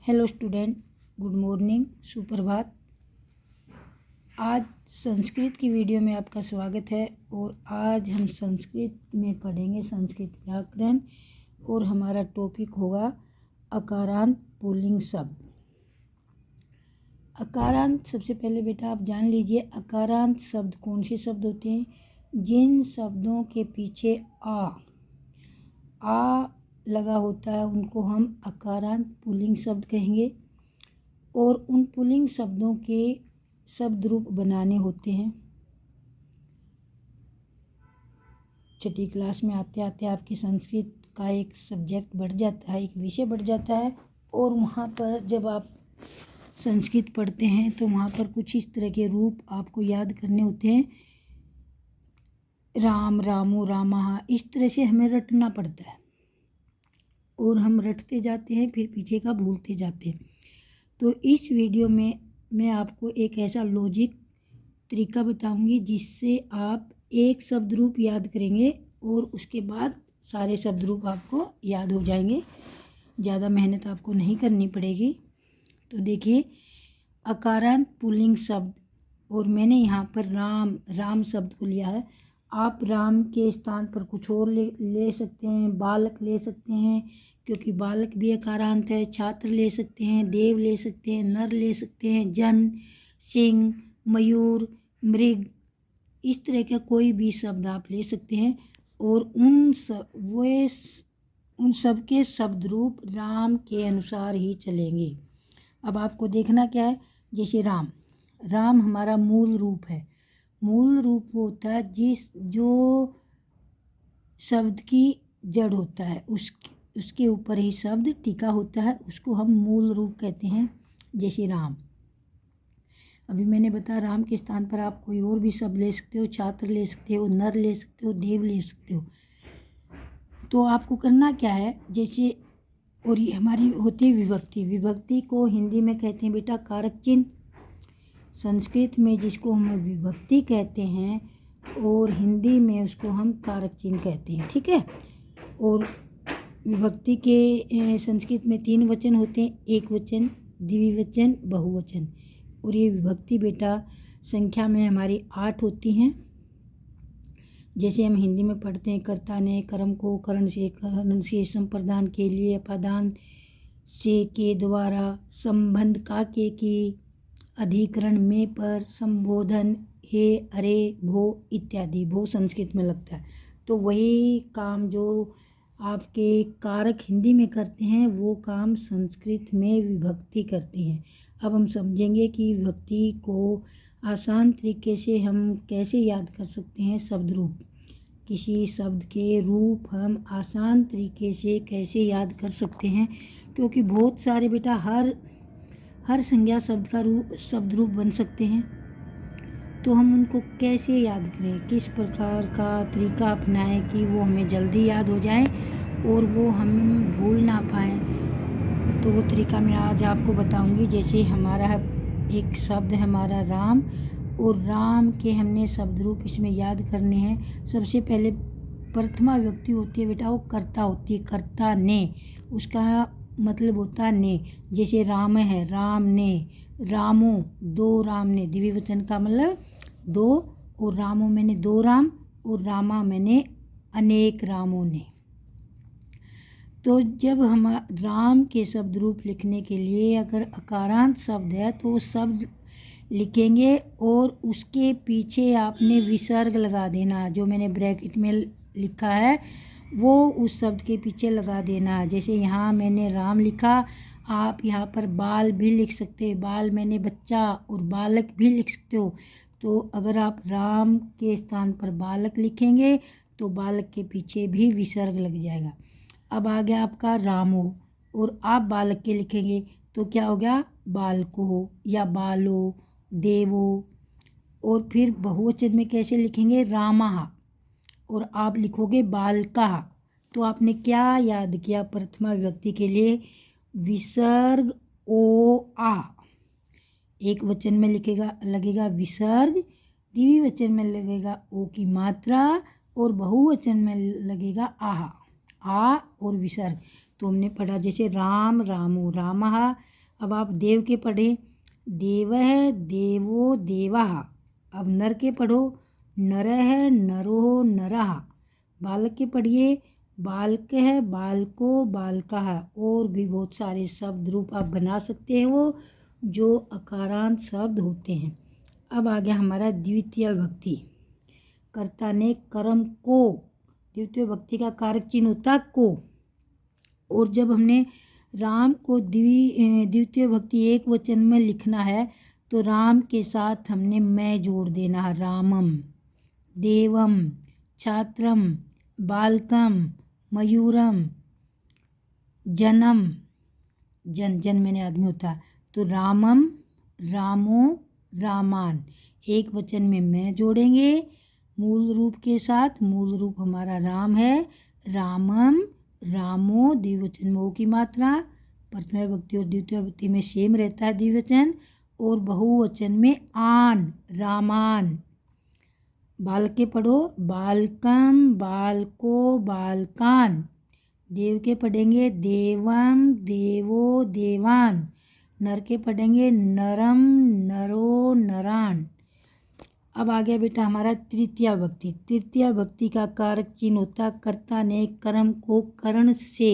Hello student, good morning, सुप्रभात। आज संस्कृत की वीडियो में आपका स्वागत है और आज हम संस्कृत में पढ़ेंगे संस्कृत व्याकरण और हमारा टॉपिक होगा अकारांत पुल्लिंग शब्द। अकारांत, सबसे पहले बेटा आप जान लीजिए अकारांत शब्द कौन से शब्द होते हैं। जिन शब्दों के पीछे आ लगा होता है उनको हम अकारांत पुल्लिंग शब्द कहेंगे और उन पुल्लिंग शब्दों के शब्द रूप बनाने होते हैं। छठी क्लास में आते आते आपकी संस्कृत का एक सब्जेक्ट बढ़ जाता है, एक विषय बढ़ जाता है और वहाँ पर जब आप संस्कृत पढ़ते हैं तो वहाँ पर कुछ इस तरह के रूप आपको याद करने होते हैं। राम, रामू, रामा, इस तरह से हमें रटना पड़ता है और हम रटते जाते हैं, फिर पीछे का भूलते जाते हैं। तो इस वीडियो में मैं आपको एक ऐसा लॉजिक तरीका बताऊंगी जिससे आप एक शब्द रूप याद करेंगे और उसके बाद सारे शब्द रूप आपको याद हो जाएंगे। ज़्यादा मेहनत आपको नहीं करनी पड़ेगी। तो देखिए अकारांत पुल्लिंग शब्द, और मैंने यहाँ पर राम शब्द को लिया है। आप राम के स्थान पर कुछ और ले सकते हैं, बालक ले सकते हैं क्योंकि बालक भी अकारांत है। छात्र ले सकते हैं, देव ले सकते हैं, नर ले सकते हैं, जन, सिंह, मयूर, मृग, इस तरह का कोई भी शब्द आप ले सकते हैं और उन सब के शब्द रूप राम के अनुसार ही चलेंगे। अब आपको देखना क्या है, जैसे राम हमारा मूल रूप है। मूल रूप होता है जो शब्द की जड़ होता है, उसके ऊपर ही शब्द टिका होता है, उसको हम मूल रूप कहते हैं। जैसे राम, अभी मैंने बताया राम के स्थान पर आप कोई और भी शब्द ले सकते हो, छात्र ले सकते हो, नर ले सकते हो, देव ले सकते हो। तो आपको करना क्या है, जैसे और ये हमारी होती है विभक्ति को हिंदी में कहते हैं बेटा कारक चिन्ह। संस्कृत में जिसको हम विभक्ति कहते हैं और हिंदी में उसको हम कारक चिन्ह कहते हैं, ठीक है। और विभक्ति के संस्कृत में 3 वचन होते हैं, एक वचन, द्विवचन, बहुवचन। और ये विभक्ति बेटा संख्या में हमारी 8 होती हैं। जैसे हम हिंदी में पढ़ते हैं कर्ता ने, कर्म को, करण से, संप्रदान के लिए, अपादान से, के द्वारा, संबंध का, के की, अधिकरण में, पर, संबोधन, हे, अरे, भो इत्यादि। भो संस्कृत में लगता है। तो वही काम जो आपके कारक हिंदी में करते हैं वो काम संस्कृत में विभक्ति करती हैं। अब हम समझेंगे कि विभक्ति को आसान तरीके से हम कैसे याद कर सकते हैं। शब्द रूप, किसी शब्द के रूप हम आसान तरीके से कैसे याद कर सकते हैं, क्योंकि बहुत सारे बेटा हर संज्ञा शब्द का शब्द रूप बन सकते हैं। तो हम उनको कैसे याद करें, किस प्रकार का तरीका अपनाएं कि वो हमें जल्दी याद हो जाए और वो हम भूल ना पाएँ। तो वो तरीका मैं आज आपको बताऊंगी। जैसे हमारा एक शब्द है हमारा राम, और राम के हमने शब्द रूप इसमें याद करने हैं। सबसे पहले प्रथमा विभक्ति होती है बेटा, वो कर्ता होती है, कर्ता ने, उसका मतलब होता है ने। जैसे राम है, राम ने, रामो, 2 राम ने, द्विवचन का मतलब 2, और रामो मैंने 2 राम, और रामा मैंने अनेक रामों ने। तो जब हम राम के शब्द रूप लिखने के लिए अगर अकारांत शब्द है तो शब्द लिखेंगे और उसके पीछे आपने विसर्ग लगा देना। जो मैंने ब्रैकेट में लिखा है वो उस शब्द के पीछे लगा देना। जैसे यहाँ मैंने राम लिखा, आप यहाँ पर बाल भी लिख सकते हैं, बाल मैंने बच्चा और बालक भी लिख सकते हो। तो अगर आप राम के स्थान पर बालक लिखेंगे तो बालक के पीछे भी विसर्ग लग जाएगा। अब आ गया आपका रामो, और आप बालक के लिखेंगे तो क्या हो गया, बालको या बालो, देवो। और फिर बहुवचन में कैसे लिखेंगे, रामा, और आप लिखोगे बालका। तो आपने क्या याद किया, प्रथमा विभक्ति के लिए विसर्ग ओ आ, एक वचन में लगेगा विसर्ग, द्विवचन में लगेगा ओ की मात्रा, और बहुवचन में लगेगा आ और विसर्ग। तो हमने पढ़ा जैसे राम, रामो, रामः, अब आप देव के पढ़ें, देवः देवो देवः। अब नर के पढ़ो, नरः नरो नरः। बालक के पढ़िए, बालकः बालको बालकः। और भी बहुत सारे शब्द रूप आप बना सकते हो जो अकारांत शब्द होते हैं। अब आ गया हमारा द्वितीय विभक्ति। कर्ता ने कर्म को, द्वितीय विभक्ति का कारक चिन्ह होता है को। और जब हमने राम को द्वितीय विभक्ति एक वचन में लिखना है तो राम के साथ हमने मैं जोड़ देना है। रामम, देवम, छात्रम, बालकम, मयूरम, जनम, जन मैंने आदमी होता है, तो रामम, रामो, रामान। एक वचन में मैं जोड़ेंगे मूल रूप के साथ। मूल रूप हमारा राम है, रामम, रामो। द्विवचन में ओ की मात्रा, प्रथम विभक्ति और द्वितीय विभक्ति में सेम रहता है द्विवचन। और बहुवचन में आन, रामान। बालक के पढ़ो, बालकम, बालको, बालकान। देव के पढ़ेंगे, देवम, देवो, देवान। नर के पढ़ेंगे, नरम, नरो, नरान। अब आ गया बेटा हमारा तृतीया विभक्ति। तृतीया विभक्ति का कारक चिन्ह होता, कर्ता ने कर्म को करण से।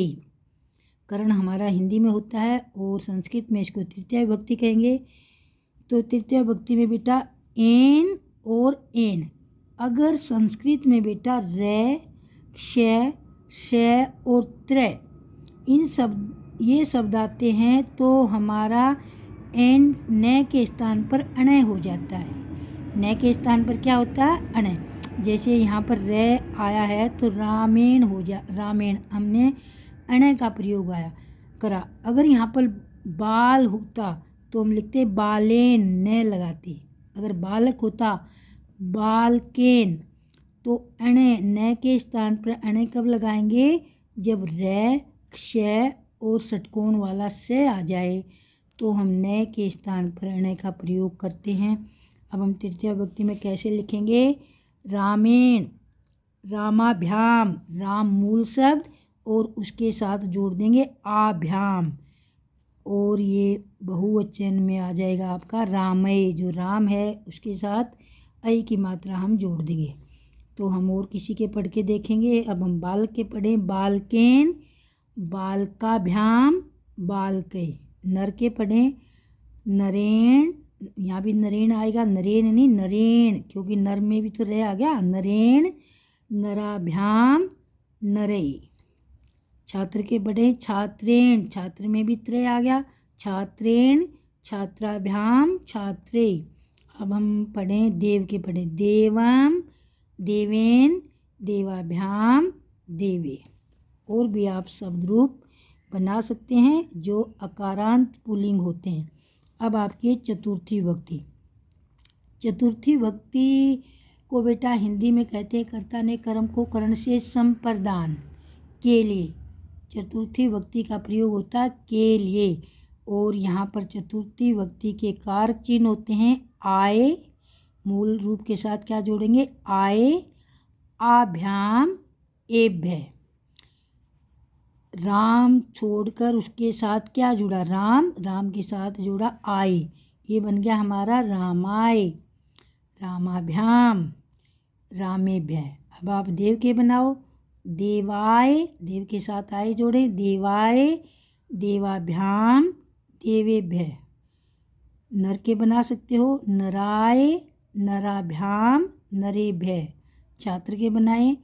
करण हमारा हिंदी में होता है और संस्कृत में इसको तृतीया विभक्ति कहेंगे। तो तृतीया विभक्ति में बेटा एन और एन। अगर संस्कृत में बेटा रे, क्ष, श और त्र ये शब्द आते हैं तो हमारा एन न के स्थान पर अणय हो जाता है। न के स्थान पर क्या होता है? अणय। जैसे यहाँ पर रे आया है तो रामेण रामेण, हमने अणय का प्रयोग करा। अगर यहाँ पर बाल होता तो हम लिखते बालेन, न लगाते। अगर बालक होता बालकेन। तो अणय, न के स्थान पर अणय कब लगाएंगे? जब रे, क्ष और षटकोण वाला से आ जाए तो हम न के स्थान पर अणय का प्रयोग करते हैं। अब हम तृतीया विभक्ति में कैसे लिखेंगे? रामेण, रामाभ्याम। राम मूल शब्द और उसके साथ जोड़ देंगे आभ्याम। और ये बहुवचन में आ जाएगा आपका रामय। जो राम है उसके साथ ऐ की मात्रा हम जोड़ देंगे। तो हम और किसी के पढ़ के देखेंगे। अब हम बालक के पढ़ें, बालकेन, बालकाभ्याम, बालके। नर के पढ़ें, नरेण। यहाँ भी नरेण आएगा, नरेण नहीं नरेण, क्योंकि नर में भी तो रे आ गया। नरेण, नराभ्याम, नरे। छात्र के पढ़ें, छात्रेण। छात्र में भी त्र आ गया, छात्रेण, छात्राभ्याम, छात्रे। अब हम पढ़ें देव के पढ़ें, देवम, देवेन, देवाभ्याम, देवे। और भी आप शब्द रूप बना सकते हैं जो अकारांत पुल्लिंग होते हैं। अब आपकी चतुर्थी विभक्ति। चतुर्थी विभक्ति को बेटा हिंदी में कहते हैं कर्ता ने कर्म को करण से संप्रदान के लिए। चतुर्थी विभक्ति का प्रयोग होता है के लिए। और यहाँ पर चतुर्थी विभक्ति के कारक चिन्ह होते हैं आए। मूल रूप के साथ क्या जोड़ेंगे? आए, आभ्याम, एभ्य। राम छोड़कर उसके साथ क्या जुड़ा? राम। राम के साथ जुड़ा आए, ये बन गया हमारा रामाय, रामाभ्याम, रामेभ्य। अब आप देव के बनाओ, देवाय। देव के साथ आए जोड़े, देवाय, देवाभ्याम, देवेभ्य। नर के बना सकते हो, नराय, नराभ्याम, नरेभ्य। छात्र के बनाए,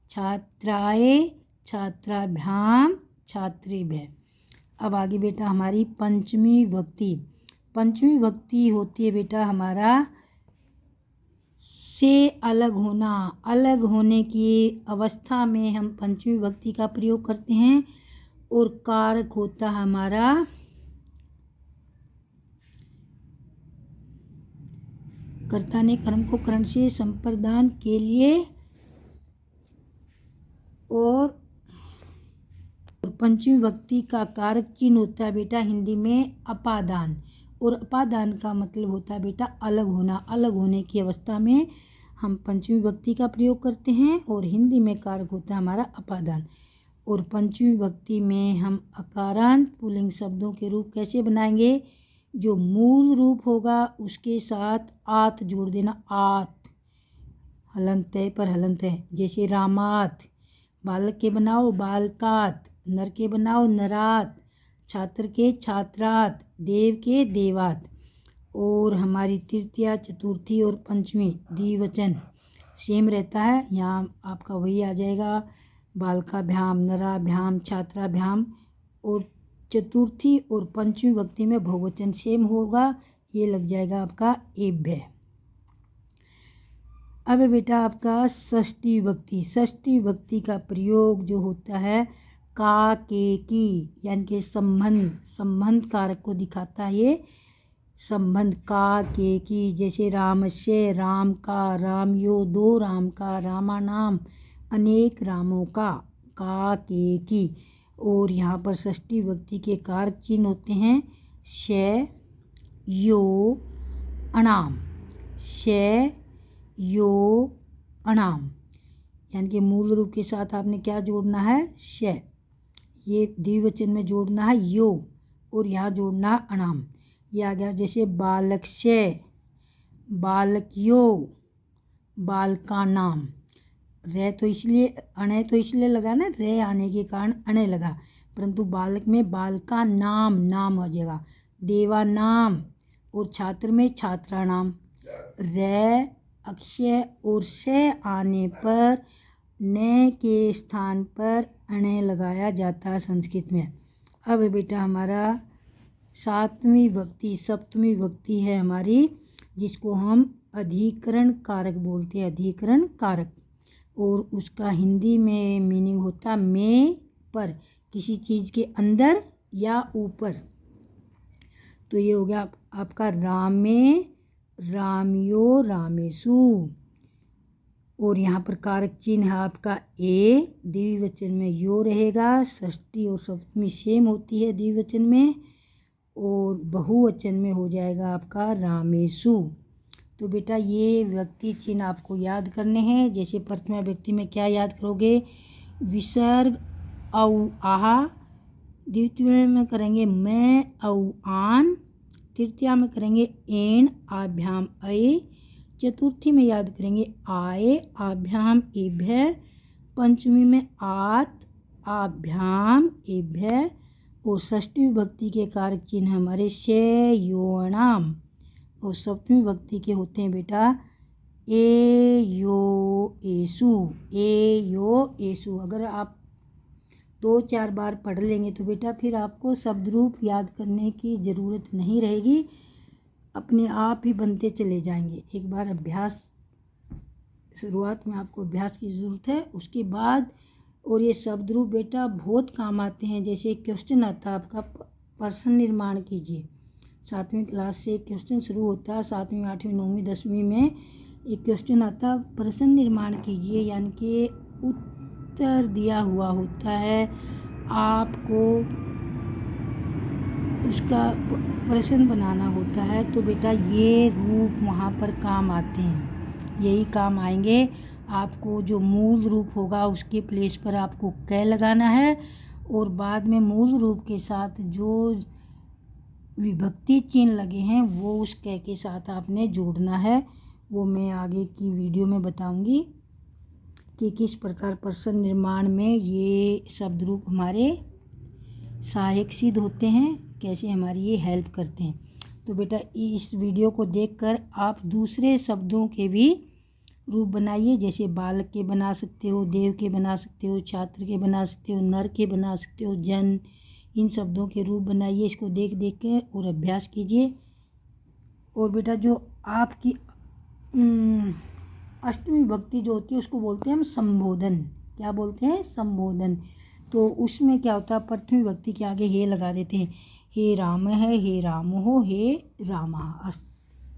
छात्राय, छात्राभ्याम, छात्रेभ्य। अब आगे बेटा हमारी पंचमी विभक्ति। पंचमी विभक्ति होती है बेटा हमारा से अलग होना। अलग होने की अवस्था में हम पंचमी विभक्ति का प्रयोग करते हैं। और कारक होता है हमारा कर्ता ने कर्म को करण से संप्रदान के लिए। और पंचमी विभक्ति का कारक चिन्ह होता है बेटा हिंदी में अपादान। और अपादान का मतलब होता है बेटा अलग होना। अलग होने की अवस्था में हम पंचमी विभक्ति का प्रयोग करते हैं। और हिंदी में कारक होता है हमारा अपादान। और पंचमी विभक्ति में हम अकारांत पुल्लिंग शब्दों के रूप कैसे बनाएंगे? जो मूल रूप होगा उसके साथ आत जोड़ देना, आत, हलंत है पर हलंत है। जैसे रामात, बालक के बनाओ बालकात, नर के बनाओ नरात, छात्र के छात्रात, देव के देवात। और हमारी तृतीया, चतुर्थी और पंचमी द्विवचन सेम रहता है। यहाँ आपका वही आ जाएगा, बालकाभ्याम, नराभ्याम, छात्राभ्याम। और चतुर्थी और पंचमी विभक्ति में बहुवचन सेम होगा, ये लग जाएगा आपका एभ्य। अब बेटा आपका षष्ठी विभक्ति। षष्ठी विभक्ति का प्रयोग जो होता है का, के, की, यानी कि संबंध कारक को दिखाता है। ये संबंध का, के, की। जैसे रामस्य, राम का, रामयो, दो राम का, रामानाम, अनेक रामों का, के, की। और यहाँ पर षष्ठी विभक्ति के कारक चिन्ह होते हैं श, यो, अणाम, श, यो, अणाम। यानी कि मूल रूप के साथ आपने क्या जोड़ना है? श। ये द्विवचन में जोड़ना है यो, और यहाँ जोड़ना है अणाम। ये आ गया जैसे बालक श, बालक यो, बालका नाम। रे तो इसलिए, अणे तो इसलिए लगा ना, रे आने के कारण अणे लगा, परंतु बालक में बालका नाम, नाम हो जाएगा। देवा नाम, और छात्र में छात्रा नाम। रे, अक्षय और से आने पर न के स्थान पर अणे लगाया जाता है संस्कृत में। अब बेटा हमारा सातवीं विभक्ति, सप्तमी विभक्ति है हमारी, जिसको हम अधिकरण कारक बोलते हैं, अधिकरण कारक। और उसका हिंदी में मीनिंग होता में, पर, किसी चीज़ के अंदर या ऊपर। तो ये हो गया आपका रामे, रामयो, रामेशु। और यहाँ पर कारक चिन्ह है आपका ए, द्विवचन में यो रहेगा। षष्ठी और सप्तमी सेम होती है द्विवचन में, और बहुवचन में हो जाएगा आपका रामेशु। तो बेटा ये व्यक्ति चिन्ह आपको याद करने हैं। जैसे प्रथमा व्यक्ति में क्या याद करोगे? विसर्ग औ, आहा। द्वितीय में करेंगे मैं, औ, आन। तृतीया में करेंगे एन, आभ्याम, अय। चतुर्थी में याद करेंगे आए, आभ्याम, एभ्य। पंचमी में आत, आभ्याम, एभ्य। और षष्ठी विभक्ति के कारक चिन्ह हमारे शे, यो, अणाम। और सप्तमी विभक्ति के होते हैं बेटा ए, यो, एसु, ए, यो, एसु। अगर आप 2-4 बार पढ़ लेंगे तो बेटा फिर आपको शब्द रूप याद करने की ज़रूरत नहीं रहेगी, अपने आप ही बनते चले जाएंगे। एक बार अभ्यास, शुरुआत में आपको अभ्यास की ज़रूरत है, उसके बाद। और ये शब्द रूप बेटा बहुत काम आते हैं। जैसे क्वेश्चन आता है आपका, प्रश्न निर्माण कीजिए। 7वीं क्लास से क्वेश्चन शुरू होता है, 7वीं, 8वीं, 9वीं, 10वीं में एक क्वेश्चन आता, प्रश्न निर्माण कीजिए, यानी कि उत्तर दिया हुआ होता है, आपको उसका प्रश्न बनाना होता है। तो बेटा ये रूप वहाँ पर काम आते हैं, यही काम आएंगे। आपको जो मूल रूप होगा उसके प्लेस पर आपको कै लगाना है, और बाद में मूल रूप के साथ जो विभक्ति चिन्ह लगे हैं वो उस कै के साथ आपने जोड़ना है। वो मैं आगे की वीडियो में बताऊंगी कि किस प्रकार प्रश्न निर्माण में ये शब्द रूप हमारे सहायक सिद्ध होते हैं, कैसे हमारी ये हेल्प करते हैं। तो बेटा इस वीडियो को देखकर आप दूसरे शब्दों के भी रूप बनाइए। जैसे बालक के बना सकते हो, देव के बना सकते हो, छात्र के बना सकते हो, नर के बना सकते हो, जन, इन शब्दों के रूप बनाइए। इसको देख देख कर और अभ्यास कीजिए। और बेटा जो आपकी अष्टमी विभक्ति जो होती है उसको बोलते हैं हम संबोधन। क्या बोलते हैं? संबोधन। तो उसमें क्या होता है, प्रथम विभक्ति के आगे हे लगा देते हैं। हे राम है, हे राम हो, हे रामा।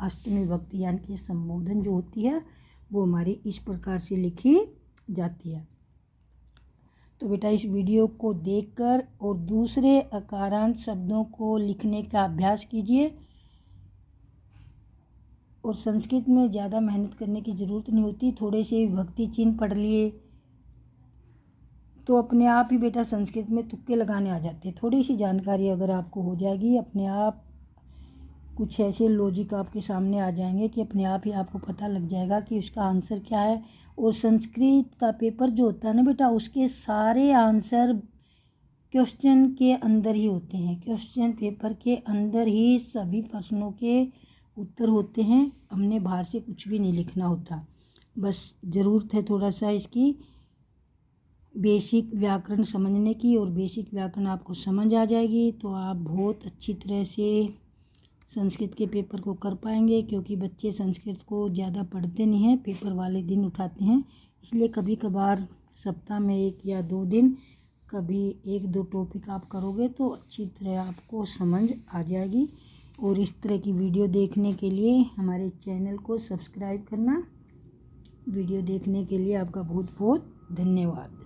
अष्टमी विभक्ति यानी कि संबोधन जो होती है वो हमारी इस प्रकार से लिखी जाती है। तो बेटा इस वीडियो को देखकर और दूसरे अकारांत शब्दों को लिखने का अभ्यास कीजिए। और संस्कृत में ज़्यादा मेहनत करने की ज़रूरत नहीं होती, थोड़े से विभक्ति चिन्ह पढ़ लिए तो अपने आप ही बेटा संस्कृत में तुक्के लगाने आ जाते हैं। थोड़ी सी जानकारी अगर आपको हो जाएगी, अपने आप कुछ ऐसे लॉजिक आपके सामने आ जाएंगे कि अपने आप ही आपको पता लग जाएगा कि उसका आंसर क्या है। और संस्कृत का पेपर जो होता है ना बेटा, उसके सारे आंसर क्वेश्चन के अंदर ही होते हैं। क्वेश्चन पेपर के अंदर ही सभी प्रश्नों के उत्तर होते हैं। हमने बाहर से कुछ भी नहीं लिखना होता, बस ज़रूरत है थोड़ा सा इसकी बेसिक व्याकरण समझने की। और बेसिक व्याकरण आपको समझ आ जाएगी तो आप बहुत अच्छी तरह से संस्कृत के पेपर को कर पाएंगे। क्योंकि बच्चे संस्कृत को ज़्यादा पढ़ते नहीं हैं, पेपर वाले दिन उठाते हैं। इसलिए कभी कभार सप्ताह में 1 या 2 दिन कभी 1-2 टॉपिक आप करोगे तो अच्छी तरह आपको समझ आ जाएगी। और इस तरह की वीडियो देखने के लिए हमारे चैनल को सब्सक्राइब करना। वीडियो देखने के लिए आपका बहुत बहुत धन्यवाद।